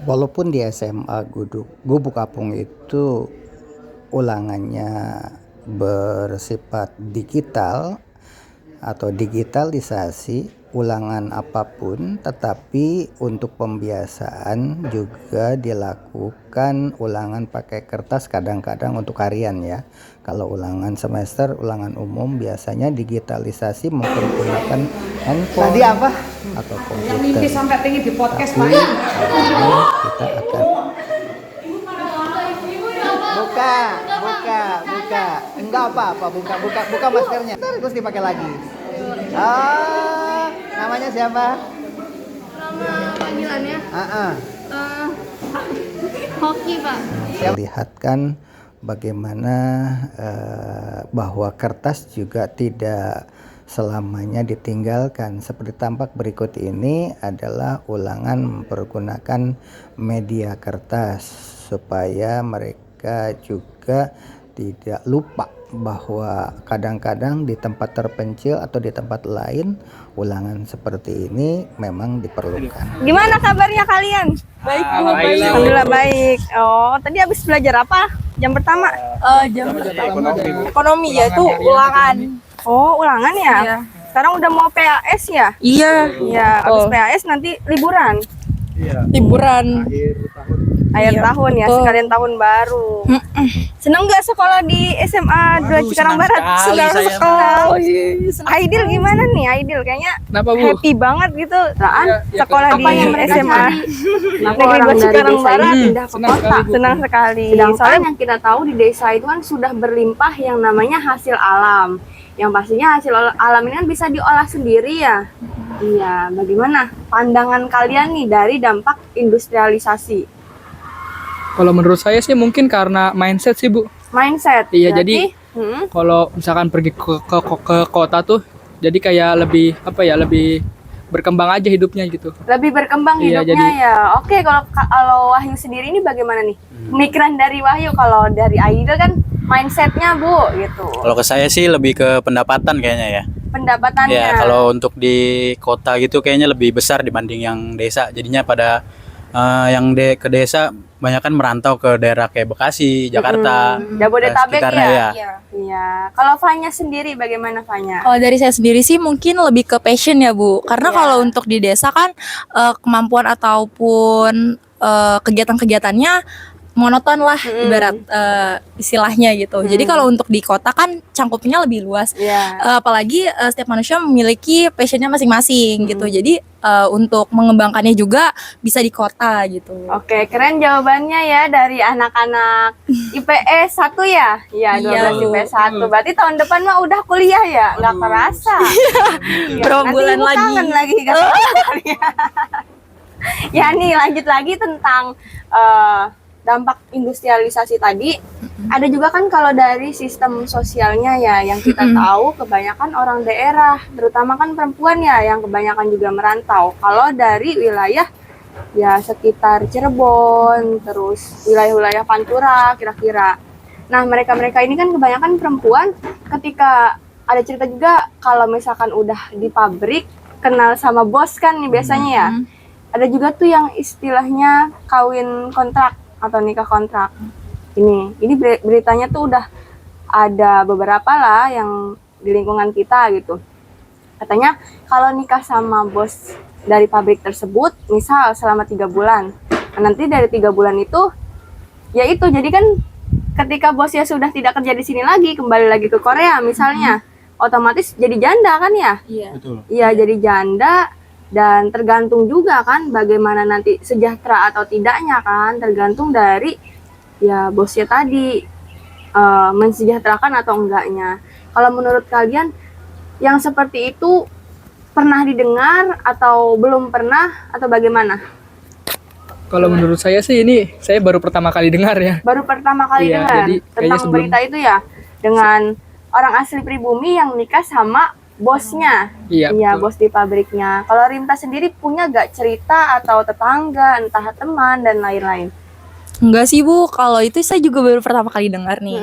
Walaupun di SMA Gubuk Apung itu ulangannya bersifat digital atau digitalisasi ulangan apapun, tetapi untuk pembiasaan juga dilakukan ulangan pakai kertas kadang-kadang untuk harian ya. Kalau ulangan semester, ulangan umum biasanya digitalisasi menggunakan handphone. Tadi apa? Atau Yang mimpi komputer. sampai tinggi di podcast Tapi Pak. hari ini kita akan Buka. Enggak apa-apa, buka maskernya. Terus dipakai lagi. Namanya siapa? Nama panggilannya Ah. Hoki, Pak. lihatkan bagaimana bahwa kertas juga tidak selamanya ditinggalkan. Seperti tampak berikut ini adalah ulangan mempergunakan media kertas supaya mereka juga tidak lupa bahwa kadang-kadang di tempat terpencil atau di tempat lain ulangan seperti ini memang diperlukan. Gimana kabarnya kalian? Baik, Bu. Alhamdulillah baik. Oh, tadi habis belajar apa? Jam pertama? Jam ekonomi yaitu ulangan. Oh, ulangan ya? Iya. Sekarang udah mau PAS ya? Iya. Iya, habis PAS nanti liburan. Liburan. Akhir Iya, tahun ya, betul. sekalian tahun baru. Seneng nggak sekolah di SMA 2 Cikarang Barat? Senang sekali. Aidil gimana nih? Aidil kayaknya Kenapa, Bu? happy banget gitu. Raan, sekolah di Apanya mereka SMA cari? Kenapa Negeri orang 2 dari Cikarang desa Barat ini pindah ke senang kota? sekali, Bu. senang sekali. Sedangkan Soalnya yang kita tahu di desa itu kan sudah berlimpah yang namanya hasil alam. Yang pastinya hasil alam ini kan bisa diolah sendiri ya. Iya, bagaimana pandangan kalian nih dari dampak industrialisasi? Kalau menurut saya sih mungkin karena mindset sih, Bu. Mindset. Iya, Berarti, jadi kalau misalkan pergi ke kota tuh jadi kayak lebih lebih berkembang aja hidupnya gitu. lebih berkembang Iya, hidupnya ya. Oke, kalau Wahyu sendiri ini bagaimana nih? Pemikiran dari Wahyu, kalau dari Aidil kan mindsetnya Bu gitu. Kalau ke saya sih lebih ke pendapatan kayaknya ya. Pendapatannya. Ya, kalau untuk di kota gitu kayaknya lebih besar dibanding yang desa. Jadinya pada ke desa banyak kan merantau ke daerah kayak Bekasi, Jakarta, Jabodetabek sekitarnya ya. ya. Iya. Kalau Fanya sendiri bagaimana Fanya? Kalau dari saya sendiri sih mungkin lebih ke passion ya Bu. Karena Iya. kalau untuk di desa kan kemampuan ataupun kegiatan-kegiatannya monoton lah ibarat istilahnya gitu. Jadi kalau untuk di kota kan cangkupnya lebih luas. Iya. Apalagi setiap manusia memiliki passionnya masing-masing gitu. Jadi untuk mengembangkannya juga bisa di kota gitu. Oke, keren jawabannya ya dari anak-anak IPS 1 ya? Iya, 12 Iya. IPS 1. Berarti tahun depan mah udah kuliah ya? Nggak kerasa. Iya. Berapa Nanti bulan ibu lagi? kangen lagi kan? Ya nih, lanjut lagi tentang dampak industrialisasi tadi. Ada juga kan kalau dari sistem sosialnya ya, yang kita tahu kebanyakan orang daerah, terutama kan perempuan ya, yang kebanyakan juga merantau. Kalau dari wilayah ya sekitar Cirebon, terus wilayah-wilayah Pantura kira-kira. Nah, mereka-mereka ini kan kebanyakan perempuan, ketika ada cerita juga kalau misalkan udah di pabrik, kenal sama bos kan nih biasanya ya. Ada juga tuh yang istilahnya kawin kontrak atau nikah kontrak. Ini beritanya tuh udah ada beberapa lah yang di lingkungan kita gitu. Katanya kalau nikah sama bos dari pabrik tersebut, misal selama 3 bulan. Nah, nanti dari 3 bulan itu, ya itu jadi kan ketika bosnya sudah tidak kerja di sini lagi, kembali lagi ke Korea misalnya, otomatis jadi janda kan ya? Iya. Betul. Iya, jadi janda. Dan tergantung juga kan bagaimana nanti sejahtera atau tidaknya kan, tergantung dari ya bosnya tadi mensejahterakan atau enggaknya. Kalau menurut kalian yang seperti itu pernah didengar atau belum pernah atau bagaimana? Kalau menurut saya sih ini saya baru pertama kali dengar ya. Baru pertama kali Iya, dengar jadi kayaknya tentang sebelum- berita itu ya, dengan orang asli pribumi yang nikah sama bosnya. Iya, Iya, betul. bos di pabriknya. Kalau Rinta sendiri punya gak cerita atau tetangga, entah teman dan lain-lain? Enggak sih Bu, kalau itu saya juga baru pertama kali dengar nih.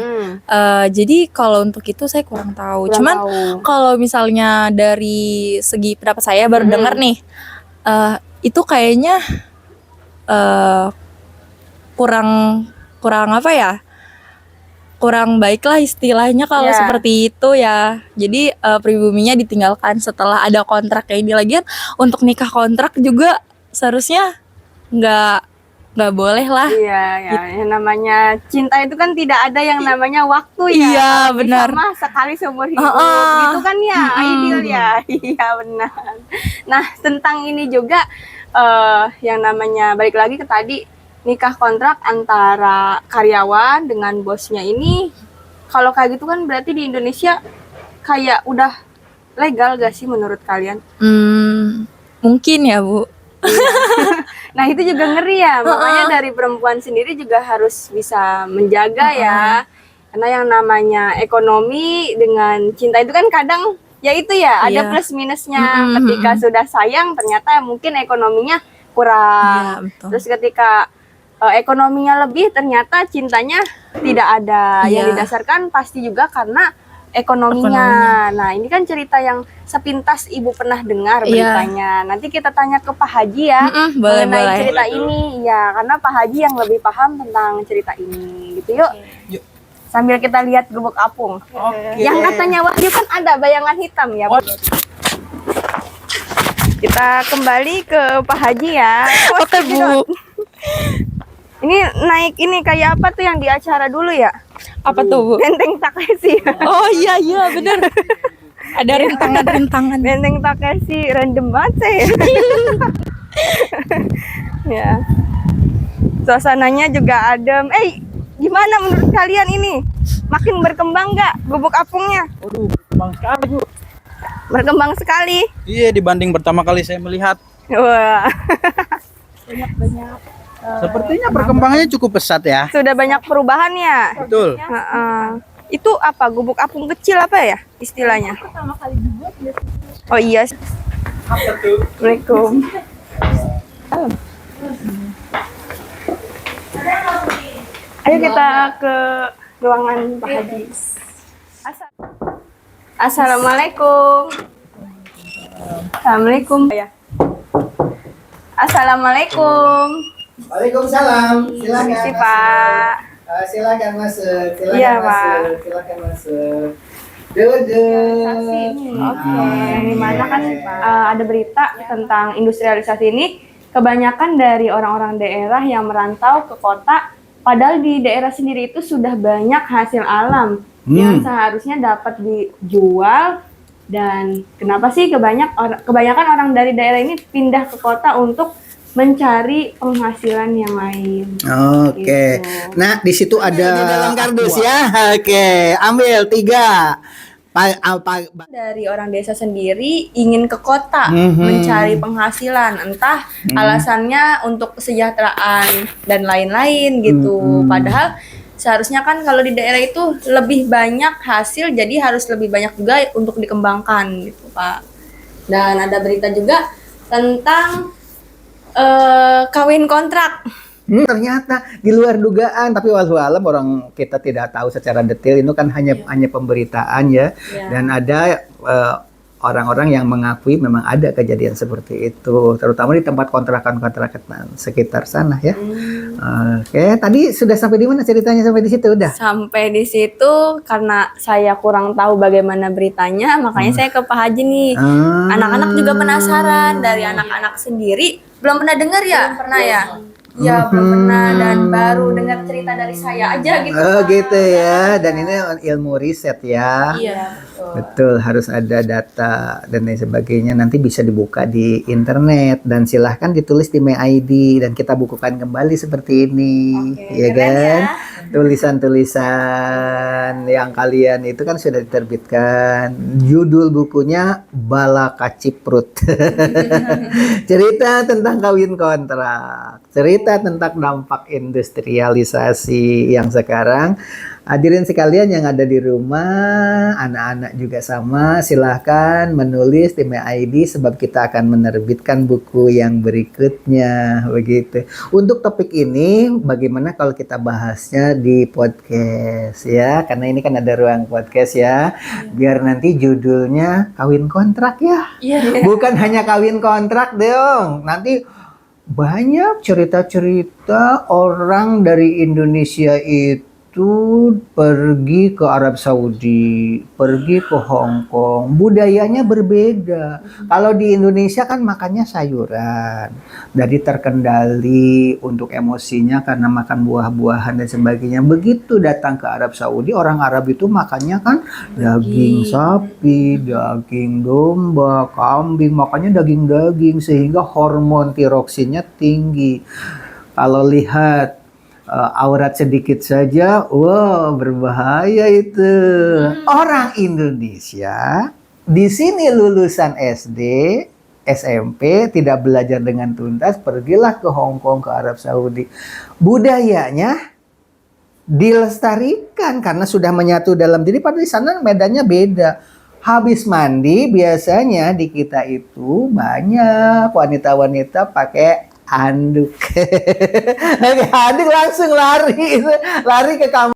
Jadi kalau untuk itu saya kurang tahu. Kurang Cuman tahu. kalau misalnya dari segi pendapat saya baru dengar nih, itu kayaknya eh, kurang kurang apa ya? Kurang baik lah istilahnya kalau Ya. seperti itu ya. Jadi pribuminya ditinggalkan setelah ada kontrak kayak ini. Lagian untuk nikah kontrak juga seharusnya nggak boleh lah. Iya, ya. Yang namanya cinta itu kan tidak ada yang namanya waktu ya. Iya, Kalau benar. bisa mah sekali seumur hidup. Heeh. Gitu kan ya, ideal ya. Iya, benar. Nah, tentang ini juga yang namanya balik lagi ke tadi nikah kontrak antara karyawan dengan bosnya ini, kalau kayak gitu kan berarti di Indonesia kayak udah legal gak sih menurut kalian? Mungkin ya Bu. Nah itu juga ngeri ya, makanya dari perempuan sendiri juga harus bisa menjaga ya. Karena yang namanya ekonomi dengan cinta itu kan kadang ya itu ya, ada Iya. plus minusnya. Ketika sudah sayang ternyata mungkin ekonominya kurang. Iya, betul. Terus ketika ekonominya lebih ternyata cintanya tidak ada. Iya. Yang didasarkan pasti juga karena ekonominya. Nah ini kan cerita yang sepintas ibu pernah dengar Iya. beritanya. Nanti kita tanya ke Pak Haji ya Boleh mengenai boleh. cerita ini. Ya karena Pak Haji yang lebih paham tentang cerita ini. Gitu yuk. Sambil kita lihat Gubuk Apung. Yang katanya Wahyu kan ada bayangan hitam ya. Bu. Kita kembali ke Pak Haji ya. Oke Bu. Ini naik ini kayak apa tuh yang di acara dulu ya? Apa tuh Bu? Benteng Takeshi. Oh iya bener. Ada rintangan-rintangan. Benteng Takeshi random banget sih. Ya. Suasananya juga adem. Gimana menurut kalian ini? Makin berkembang nggak Gubuk Apungnya? Waduh, berkembang sekali Bu. Berkembang sekali. Iya, dibanding pertama kali saya melihat. Wah, Sepertinya perkembangannya cukup pesat ya. sudah banyak perubahan ya. Betul. Heeh. Itu apa? Gubuk Apung kecil apa ya istilahnya? Oh iya. Assalamualaikum. Ayo kita ke ruangan Pak Haji. Assalamualaikum. Assalamualaikum. Ya. Assalamualaikum. Waalaikumsalam. Silakan. Permisi, Pak. Silakan masuk. Silakan Iya, masuk. Pak. Silakan masuk. Duduk. Oke, di mana kan ada berita tentang industrialisasi ini. Kebanyakan dari orang-orang daerah yang merantau ke kota, padahal di daerah sendiri itu sudah banyak hasil alam yang seharusnya dapat dijual. Dan kenapa sih kebanyakan orang dari daerah ini pindah ke kota untuk mencari penghasilan yang lain? Oke. Gitu. Nah, di situ ada di dalam kardus ya. Oke, ambil 3. Dari orang desa sendiri ingin ke kota mencari penghasilan, entah alasannya untuk kesejahteraan dan lain-lain gitu. Padahal seharusnya kan kalau di daerah itu lebih banyak hasil, jadi harus lebih banyak juga untuk dikembangkan gitu Pak. Dan ada berita juga tentang kawin kontrak. Ternyata di luar dugaan, tapi walau alam orang kita tidak tahu secara detail, itu kan hanya pemberitaan ya. Dan ada orang-orang yang mengakui memang ada kejadian seperti itu, terutama di tempat kontrakan-kontrakan sekitar sana ya. Oke, tadi sudah sampai di mana ceritanya, sampai di situ udah? Sampai di situ karena saya kurang tahu bagaimana beritanya, makanya saya ke Pak Haji nih. Anak-anak juga penasaran, dari anak-anak sendiri belum pernah dengar ya? Pernah ya? Ya belum pernah, dan baru dengar cerita dari saya aja gitu. Oh Pak. gitu ya, dan ini ilmu riset ya. Iya. Betul, harus ada data dan lain sebagainya. Nanti bisa dibuka di internet dan silahkan ditulis di MyID dan kita bukukan kembali seperti ini, ya keren kan? ya. Tulisan-tulisan yang kalian itu kan sudah diterbitkan. Judul bukunya Bala Kaciprut. Cerita tentang kawin kontrak, cerita tentang dampak industrialisasi yang sekarang. Hadirin sekalian yang ada di rumah, anak-anak juga sama, silahkan menulis di MyID sebab kita akan menerbitkan buku yang berikutnya, begitu. Untuk topik ini, bagaimana kalau kita bahasnya di podcast ya, karena ini kan ada ruang podcast ya, biar nanti judulnya kawin kontrak ya. Bukan hanya kawin kontrak dong, nanti banyak cerita-cerita orang dari Indonesia itu pergi ke Arab Saudi, pergi ke Hong Kong. Budayanya berbeda. Kalau di Indonesia kan makannya sayuran, jadi terkendali untuk emosinya karena makan buah-buahan dan sebagainya. Begitu datang ke Arab Saudi, orang Arab itu makannya kan daging sapi, daging domba, kambing, makannya daging-daging sehingga hormon tiroksinnya tinggi. Kalau lihat aurat sedikit saja, wow, berbahaya itu. Orang Indonesia di sini lulusan SD, SMP tidak belajar dengan tuntas, pergilah ke Hong Kong, ke Arab Saudi. Budayanya dilestarikan karena sudah menyatu dalam diri, padahal di sana medannya beda. Habis mandi biasanya di kita itu banyak wanita-wanita pakai handuk. Handuk langsung lari ke kamar.